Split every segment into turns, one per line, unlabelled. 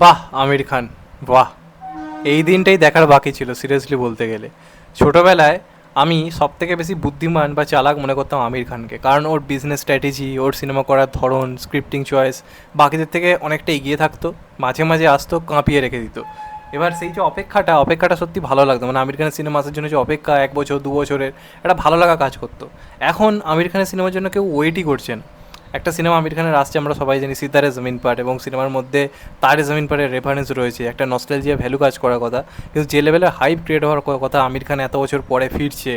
বাহ আমির খান, বাহ! এই দিনটাই দেখার বাকি ছিল সিরিয়াসলি বলতে গেলে। ছোটোবেলায় আমি সবথেকে বেশি বুদ্ধিমান বা চালাক মনে করতাম আমির খানকে, কারণ ওর বিজনেস স্ট্র্যাটেজি, ওর সিনেমা করার ধরন, স্ক্রিপ্টিং চয়েস বাকিদের থেকে অনেকটা এগিয়ে থাকতো। মাঝে মাঝে আসতো, কাঁপিয়ে রেখে দিত। এবার সেই যে অপেক্ষাটা সত্যি ভালো লাগতো, মানে আমির খানের সিনেমা আসার জন্য যে অপেক্ষা, 1 বছর 2 বছরের একটা ভালো লাগা কাজ করতো। এখন আমির খানের সিনেমার জন্য কেউ ওয়েটই করছে না। একটা সিনেমা আমির খানের আসছে, আমরা সবাই জানি, সিতারে জমিন পার, এবং সিনেমার মধ্যে তারে জমিন পারের রেফারেন্স রয়েছে, একটা নস্টালজিয়া ভ্যালু কাজ করার কথা। কিন্তু যে লেভেলের হাইপ ক্রিয়েট হওয়ার কথা, আমির খান এত বছর পরে ফিরছে,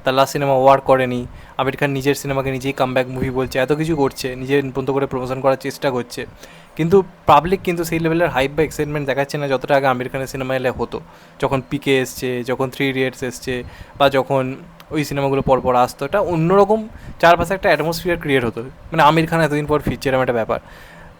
তার লাস্ট সিনেমা ওয়ার্ক করেনি, আমির খান নিজের সিনেমাকে নিজেই কামব্যাক মুভি বলছে, এত কিছু করছে, নিজের বন্ধ করে প্রমোশন করার চেষ্টা করছে, কিন্তু পাবলিক কিন্তু সেই লেভেলের হাইপ বা এক্সাইটমেন্ট দেখাচ্ছে না যতটা আগে আমির খানের সিনেমা এলে হতো। যখন পিকে এসছে, যখন থ্রি ইডিয়টস এসছে, বা যখন ওই সিনেমাগুলো পরপর আসতো, এটা অন্যরকম চারপাশে একটা অ্যাটমসফিয়ার ক্রিয়েট হতো, মানে আমির খান এতদিন পর ফিরছে এরকম একটা ব্যাপার।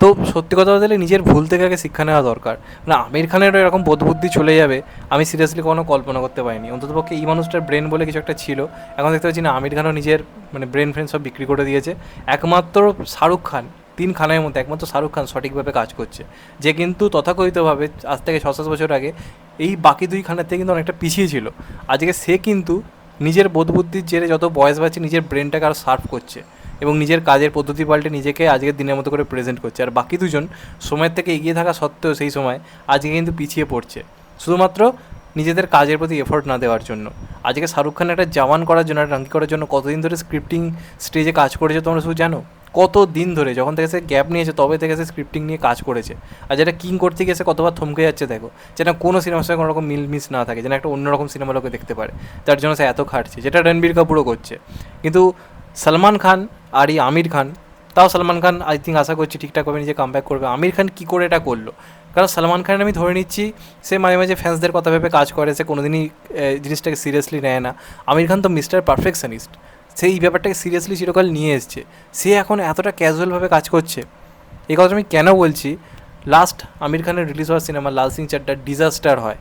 তো সত্যি কথা বলতে গেলে নিজের ভুল থেকে আগে শিক্ষা নেওয়া দরকার। মানে আমির খানেরও এরকম বোধবুদ্ধি চলে যাবে আমি সিরিয়াসলি কোনো কল্পনা করতে পারিনি। অন্ততপক্ষে এই মানুষটার ব্রেন বলে কিছু একটা ছিল। এখন দেখতে পাচ্ছি না, আমির খানও নিজের মানে ব্রেন ফ্রেন সব বিক্রি করে দিয়েছে। একমাত্র শাহরুখ খান, 3 খানের মধ্যে একমাত্র শাহরুখ খান সঠিকভাবে কাজ করছে, যে কিন্তু তথাকথিতভাবে আজ থেকে 6-7 বছর আগে এই বাকি 2 খানের থেকে কিন্তু অনেকটা পিছিয়ে ছিল। আজকে সে কিন্তু নিজের বোধবুদ্ধির জেরে যত বয়স বাড়ছে নিজের ব্রেনটাকে আরও শার্প করছে, এবং নিজের কাজের পদ্ধতি পাল্টে নিজেকে আজকের দিনের মতো করে প্রেজেন্ট করছে। আর বাকি দুজন সময়ের থেকে এগিয়ে থাকা সত্ত্বেও সেই সময় আজকে কিন্তু পিছিয়ে পড়ছে, শুধুমাত্র নিজেদের কাজের প্রতি এফোর্ট না দেওয়ার জন্য। আজকে শাহরুখ খান একটা জওয়ান করার জন্য, একটা রাঙ্কি করার জন্য কতদিন ধরে স্ক্রিপ্টিং স্টেজে কাজ করেছে তোমরা শুধু জানো? কত দিন ধরে, যখন থেকে সে গ্যাপ নিয়েছে তবে থেকে সে স্ক্রিপ্টিং নিয়ে কাজ করেছে। আর যেটা কিং করতে গিয়ে সে কতবার থমকে যাচ্ছে দেখো, যেন কোনো সিনেমার সঙ্গে কোনো রকম মিল মিস না থাকে, যেন একটা অন্যরকম সিনেমা লোকে দেখতে পারে, তার জন্য সে এত খাটছে, যেটা রণবীর কাপুরও করছে। কিন্তু সলমান খান আর এই আমির খান, তাও সলমান খান আই থিঙ্ক আশা করছি ঠিকঠাকভাবে নিজে কামব্যাক করবে। আমির খান কী করে এটা করলো? কারণ সলমান খান আমি ধরে নিচ্ছি সে মাঝে মাঝে ফ্যান্সদের কথা ভেবে কাজ করে, সে কোনোদিনই জিনিসটাকে সিরিয়াসলি নেয় না। আমির খান তো মিস্টার পারফেকশনিস্ট, সেই ব্যাপারটাকে সিরিয়াসলি চিরকাল নিয়ে এসছে। সে এখন এতটা ক্যাজুয়ালভাবে কাজ করছে। এই কথা আমি কেন বলছি, লাস্ট আমির খানের রিলিজ হওয়ার সিনেমা লাল সিং চাড্ডা ডিজাস্টার হয়,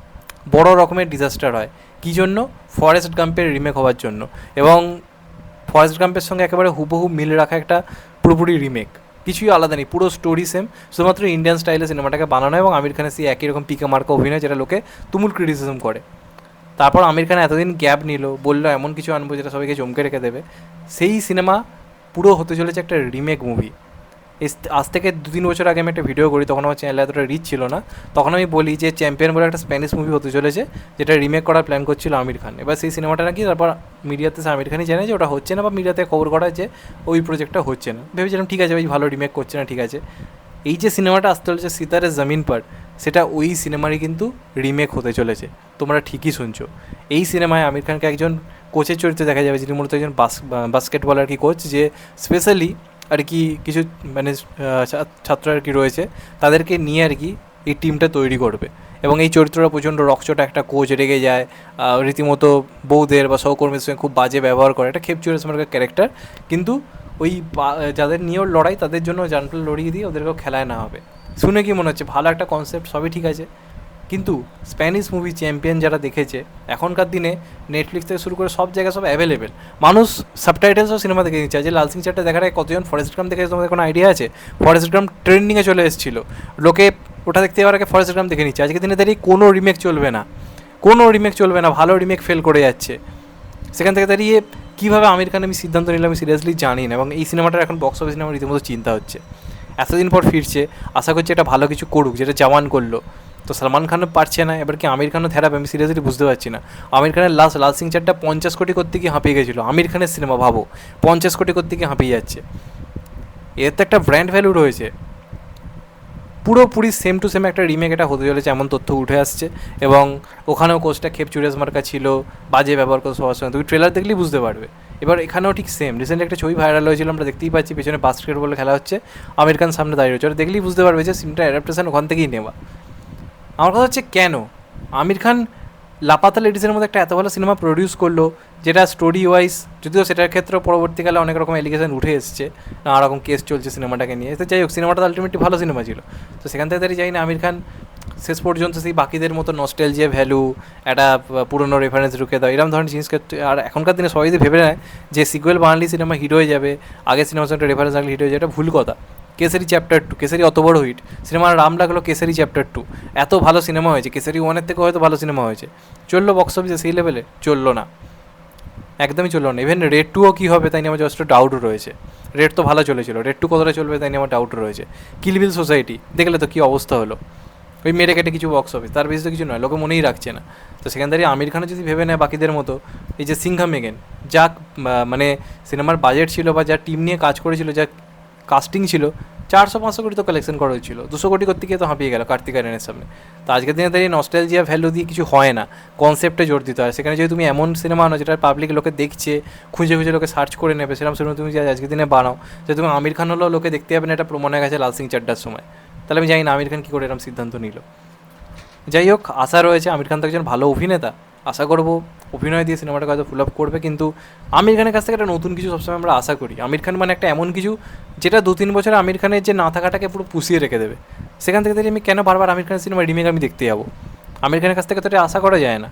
বড় রকমের ডিজাস্টার হয়। কী জন্য? ফরেস্ট গাম্পের রিমেক হওয়ার জন্য। এবং ফরেস্ট গাম্পের সঙ্গে একেবারে হুবহু মিল রাখা একটা পুরোপুরি রিমেক, কিছুই আলাদা নেই, পুরো স্টোরি সেম, শুধুমাত্র ইন্ডিয়ান স্টাইলে সিনেমাটাকে বানানো এবং আমির খানের সেই একই রকম পিকা মার্কা অভিনয়, যেটা লোকে তুমুল ক্রিটিসিজম করে। তারপর আমির খান এতদিন গ্যাপ নিল, বললো এমন কিছু আনবো যেটা সবাইকে চমকে রেখে দেবে। সেই সিনেমা পুরো হতে চলেছে একটা রিমেক মুভি। আজ থেকে 2-3 বছর আগে আমি একটা ভিডিও করি, তখন আমার চ্যানেলে এতটা রিচ ছিল না। তখন আমি বলি যে চ্যাম্পিয়ন বলে একটা স্প্যানিশ মুভি হতে চলেছে, যেটা রিমেক করার প্ল্যান করছিল আমির খান। এবার সেই সিনেমাটা নাকি তারপর মিডিয়াতে সে আমির খানই জানে যে ওটা হচ্ছে না, বা মিডিয়াতে খবর করা যে ওই প্রজেক্টটা হচ্ছে না। ভেবেছিলাম ঠিক আছে ভাই, ভালো রিমেক করছে না, ঠিক আছে। এই যে সিনেমাটা আসতে চলেছে সিতারে জমিন পার, সেটা ওই সিনেমারই কিন্তু রিমেক হতে চলেছে। তোমরা ঠিকই শুনছো। এই সিনেমায় আমির খানকে একজন কোচের চরিত্রে দেখা যাবে, যিনি মূলত একজন বাস্কেটবল আর কি কোচ, যে স্পেশালি আর কি কিছু মানে ছাত্র আর কি রয়েছে, তাদেরকে নিয়ে আর কি এই টিমটা তৈরি করবে। এবং এই চরিত্রটা প্রচণ্ড রকচটা, একটা কোচ রেগে যায়, রীতিমতো বউদের বা সহকর্মীদের সঙ্গে খুব বাজে ব্যবহার করে, একটা খেপচুরেস মার্কা ক্যারেক্টার। কিন্তু ওই যাদের নিয়ে ওর লড়াই, তাদের জন্য জানটা লড়িয়ে দিয়ে ওদেরকেও খেলায় না হবে। শুনে কি মনে হচ্ছে? ভালো একটা কনসেপ্ট, সবই ঠিক আছে, কিন্তু স্প্যানিশ মুভি চ্যাম্পিয়ন যারা দেখেছে, এখনকার দিনে নেটফ্লিক্স থেকে শুরু করে সব জায়গায় সব অ্যাভেলেবেল, মানুষ সাবটাইটেলসও সিনেমা দেখে নিচ্ছে। যে লাল সিং চারটা দেখার আগে কতজন ফরেস্ট গ্রাম দেখেছে তোমাদের কোনো আইডিয়া আছে? ফরেস্ট গ্রাম ট্রেন্ডিংয়ে চলে এসেছিল, লোকে ওটা দেখতে যাওয়ার আগে ফরেস্ট গ্রাম দেখে নিচ্ছে। আজকের দিনে দাঁড়িয়ে কোনো রিমেক চলবে না, কোনো রিমেক চলবে না, ভালো রিমেক ফেল করে যাচ্ছে। সেখান থেকে দাঁড়িয়ে কীভাবে আমির খান আমি সিদ্ধান্ত নিলাম আমি সিরিয়াসলি জানি না। এবং এই সিনেমাটার এখন বক্স অফিস নিয়ে আমার রীতিমতো চিন্তা হচ্ছে। এতদিন পর ফিরছে, আশা করছি এটা ভালো কিছু করুক, যেটা জওয়ান করলো। তো সলমান খানও পারছে না, এবার কি আমির খানও থেরাপি? আমি সিরিয়াসলি বুঝতে পারছি না। আমির খানের লাস্ট লাল সিং চারটা 50 কোটি করতে গিয়ে হাঁপিয়ে গেছিলো। আমির খানের সিনেমা ভাবো, 50 কোটি করতে গিয়ে হাঁপিয়ে যাচ্ছে। এর তো একটা ব্র্যান্ড ভ্যালু রয়েছে। পুরোপুরি সেম টু সেম একটা রিমেক এটা হতে চলেছে এমন তথ্য উঠে আসছে। এবং ওখানেও কোচটা খেপচুরেস মার্কা ছিল, বাজে ব্যবহার করতে সবার সঙ্গে, তুমি ট্রেলার দেখলেই বুঝতে পারবে। এবার এখানেও ঠিক সেম। রিসেন্টলি একটা ছবি ভাইরাল হয়েছিল, আমরা দেখতেই পাচ্ছি পেছনে বাস্কেটবলে খেলা হচ্ছে, আমির খান সামনে দাঁড়িয়ে রয়েছে। ওটা দেখলেই বুঝতে পারবে যে সিনটা অ্যাডাপ্টেশন ওখান থেকেই নেওয়া। আমার কথা হচ্ছে কেন আমির খান লাপাতা লেডিসের মধ্যে একটা এত ভালো সিনেমা প্রডিউস করলো, যেটা স্টোরি ওয়াইজ, যদিও সেটার ক্ষেত্রে পরবর্তীকালে অনেক রকম এলিগেশন উঠে এসছে, নানা রকম কেস চলছে সিনেমাটাকে নিয়ে। তো যাই হোক, সিনেমাটা আলটিমেটলি ভালো সিনেমা ছিল। তো সেখান থেকে দাঁড়িয়ে যাই না আমির খান শেষ পর্যন্ত সেই বাকিদের মতো নস্টালজিয়া ভ্যালু, একটা পুরনো রেফারেন্স ঢুকে দাও, এরকম ধরনের জিনিসকে। আর এখনকার দিনে সবাই যদি ভেবে নেয় যে সিকুয়েল বানালি সিনেমা হিট হয়ে যাবে, আগের সিনেমার সঙ্গে রেফারেন্স রাখলে হিট হয়ে যাবে, এটা ভুল কথা। কেসারি চ্যাপ্টার 2, কেসারি অত বড় হিট, সিনেমার নাম লাগলো কেসারি চ্যাপ্টার 2, এত ভালো সিনেমা হয়েছে, কেসারি 1-এর থেকে হয়তো ভালো সিনেমা হয়েছে, চললো বক্স অফিসে সেই লেভেলে? চললো না, একদমই চললো না। ইভেন রেড 2ও কী হবে তাই নিয়ে আমার জাস্ট ডাউট রয়েছে। রেড তো ভালো চলেছিল, রেড 2 কতটা চলবে তাই নিয়ে আমার ডাউট রয়েছে। কিল বিল সোসাইটি দেখলে তো কী অবস্থা হলো, ওই মেরে কেটে কিছু বক্স অফিস, তার বেশি তো কিছু নয়, লোকে মনেই রাখছে না। তো সেখান থেকে আমির খানও যদি ভেবে নেয় বাকিদের মতো, এই যে সিংহাম এগেন, যা মানে সিনেমার বাজেট ছিল বা যা টিম নিয়ে কাজ করেছিল, যা কাস্টিং ছিল, 400-500 কোটি তো কালেকশন করা হয়েছিল, 200 কোটি করতে গিয়ে তো হাঁপিয়ে গেল কার্তিক আরিয়ানের সামনে। তো আজকের দিনে দাঁড়িয়ে নস্টালজিয়া ভ্যালু দিয়ে কিছু হয় না, কনসেপ্টে জোর দিতে হয়। সেখানে যদি তুমি এমন সিনেমা আনো যেটা পাবলিক লোকে দেখছে, খুঁজে খুঁজে লোকে সার্চ করে নেবে, সেরকম সিনেমা তুমি যে আজকের দিনে বানাও, যে তুমি আমির খান হলেও লোকে দেখতে যাবে না, এটা প্রমাণ হয়ে গেছে লাল সিং চাড্ডার সময়। তাহলে আমি জানি না আমির খান কী করে এরকম সিদ্ধান্ত নিল। যাই হোক, আশা রয়েছে, আমির খান তো একজন ভালো অভিনেতা, আশা করবো অভিনয় দিয়ে সিনেমাটাকে হয়তো ফুল আপ করবে। কিন্তু আমির খানের কাছ থেকে একটা নতুন কিছু সবসময় আমরা আশা করি। আমির খান মানে একটা এমন কিছু যেটা 2-3 বছরে আমির খানের যে না থাকাটাকে পুরো পুষিয়ে রেখে দেবে। সেখান থেকে আমি কেন বারবার আমির খানের সিনেমা রিমেক আমি দেখতে যাবো? আমির খানের কাছ থেকে তো এটা আশা করা যায় না।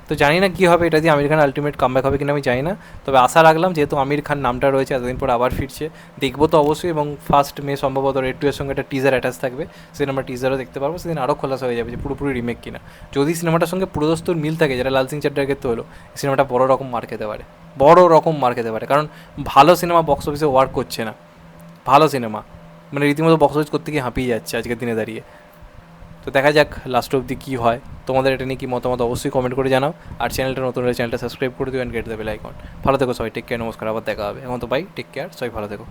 তো জানি না কী হবে, এটা দিয়ে আমির খান আলটিমেট কামব্যাক হবে কিনা আমি জানি না, তবে আশা রাখলাম, যেহেতু আমির খান নামটা রয়েছে, এতদিন পর আবার ফিরছে, দেখবো তো অবশ্যই। এবং 1 মে সম্ভবত রেড 2 এর সঙ্গে একটা টিজার অ্যাটাচ থাকবে, সিনেমা টিজারও দেখতে পারবো, সেদিন আরও খোলাসা হয়ে যাবে যে পুরোপুরি রিমেক কিনা। যদি সিনেমাটার সঙ্গে পুরোদস্তুর মিল থাকে, যেটা লাল সিং চাড্ডার ক্ষেত্রে হলো, সিনেমাটা বড় রকম মার খেতে পারে, বড় রকম মার খেতে পারে। কারণ ভালো সিনেমা বক্স অফিসে ওয়ার্ক করছে না, ভালো সিনেমা মানে রীতিমতো বক্স অফিস করতে গিয়ে হাঁপিয়ে যাচ্ছে আজকের দিনে দাঁড়িয়ে। তো দেখা যাক লাস্ট অবধি কী হয়। তোমাদের এটা নিয়ে কী মতামত অবশ্যই কমেন্ট করে জানাও। আর চ্যানেলটা নতুন হলে চ্যানেলটা সাবস্ক্রাইব করে দিও and get the bell icon. ভালো থেকো সবাই, টেক কেয়ার, নমস্কার, আবার দেখা হবে। এখন তো বাই, টেক কেয়ার, সবাই ভালো থেকো।